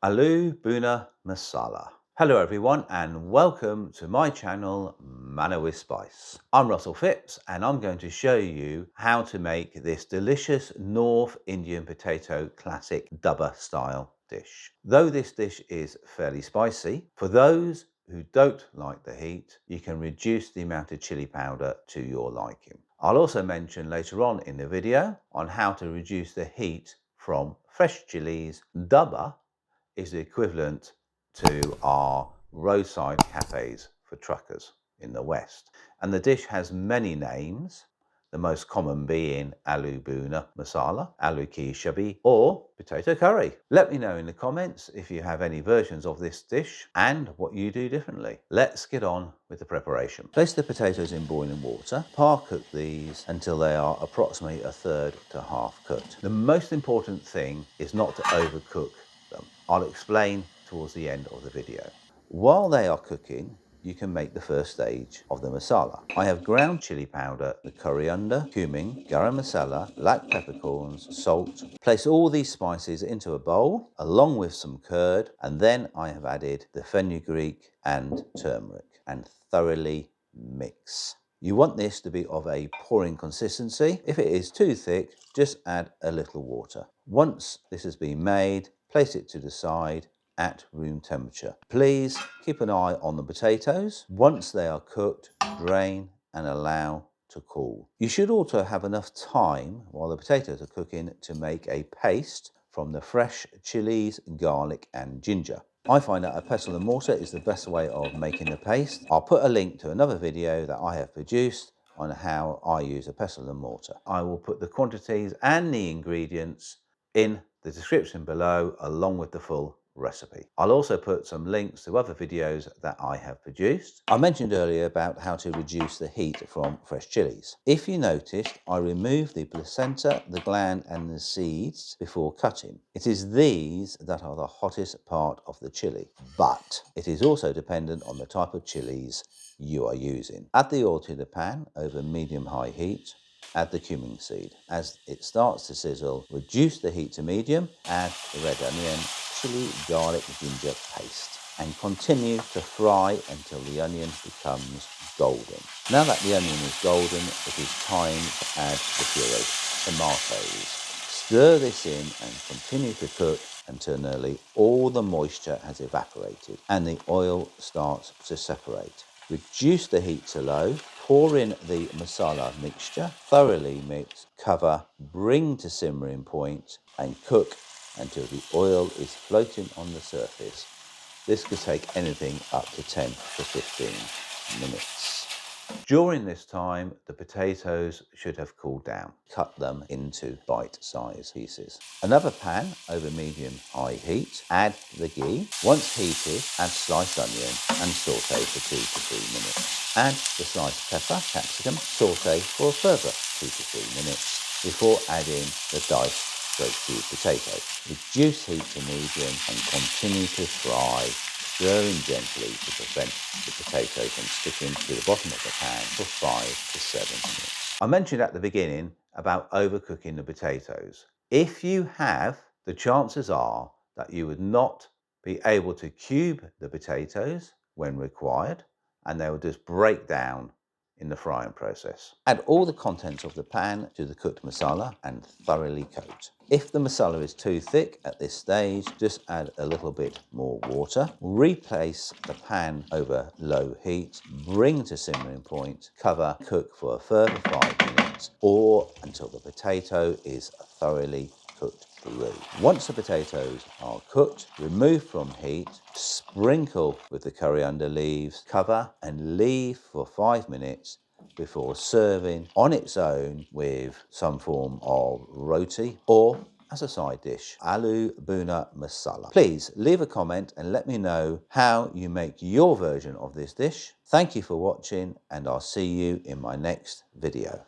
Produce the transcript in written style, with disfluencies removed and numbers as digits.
ALOO BHUNA MASALA. Hello everyone and welcome to my channel Manner with Spice. I'm Russell Phipps and I'm going to show you how to make this delicious North Indian potato classic dhaba style dish. Though this dish is fairly spicy, for those who don't like the heat, you can reduce the amount of chili powder to your liking. I'll also mention later on in the video on how to reduce the heat from fresh chilies. Dhaba is the equivalent to our roadside cafes for truckers in the West. And the dish has many names, the most common being ALOO BHUNA MASALA, ALOO Ki Shabi, or potato curry. Let me know in the comments if you have any versions of this dish and what you do differently. Let's get on with the preparation. Place the potatoes in boiling water. Par cook these until they are approximately a third to half cooked. The most important thing is not to overcook them. I'll explain towards the end of the video. While they are cooking, you can make the first stage of the masala. I have ground chili powder, the coriander, cumin, garam masala, black peppercorns, salt. Place all these spices into a bowl along with some curd, and then I have added the fenugreek and turmeric and thoroughly mix. You want this to be of a pouring consistency. If it is too thick, just add a little water. Once this has been made, place it to the side at room temperature. Please keep an eye on the potatoes. Once they are cooked, drain and allow to cool. You should also have enough time while the potatoes are cooking to make a paste from the fresh chilies, garlic and ginger. I find that a pestle and mortar is the best way of making the paste. I'll put a link to another video that I have produced on how I use a pestle and mortar. I will put the quantities and the ingredients in the description below along with the full recipe. I'll also put some links to other videos that I have produced. I mentioned earlier about how to reduce the heat from fresh chilies. If you noticed, I removed the placenta, the gland and the seeds before cutting. It is these that are the hottest part of the chili, but it is also dependent on the type of chilies you are using. Add the oil to the pan over medium-high heat. Add the cumin seed. As it starts to sizzle, reduce the heat to medium, add the red onion, chili, garlic, ginger paste, and continue to fry until the onion becomes golden. Now that the onion is golden, it is time to add the pureed tomatoes. Stir this in and continue to cook until nearly all the moisture has evaporated and the oil starts to separate. Reduce the heat to low, pour in the masala mixture, thoroughly mix, cover, bring to simmering point and cook until the oil is floating on the surface. This could take anything up to 10 to 15 minutes. During this time, the potatoes should have cooled down. Cut them into bite-sized pieces. Another pan over medium-high heat. Add the ghee. Once heated, add sliced onion and saute for 2 to 3 minutes. Add the sliced pepper, capsicum, saute for a further 2 to 3 minutes before adding the diced straight cube potato. Reduce heat to medium and continue to fry, stirring gently to prevent the potato from sticking to the bottom of the pan for 5 to 7 minutes. I mentioned at the beginning about overcooking the potatoes. If you have, the chances are that you would not be able to cube the potatoes when required, and they will just break down in the frying process. Add all the contents of the pan to the cooked masala and thoroughly coat. If the masala is too thick at this stage, just add a little bit more water. Replace the pan over low heat, bring to simmering point, cover, cook for a further 5 minutes or until the potato is thoroughly cooked through. Once the potatoes are cooked, remove from heat, sprinkle with the coriander leaves, cover and leave for 5 minutes before serving on its own with some form of roti or as a side dish. ALOO BHUNA MASALA. Please leave a comment and let me know how you make your version of this dish. Thank you for watching and I'll see you in my next video.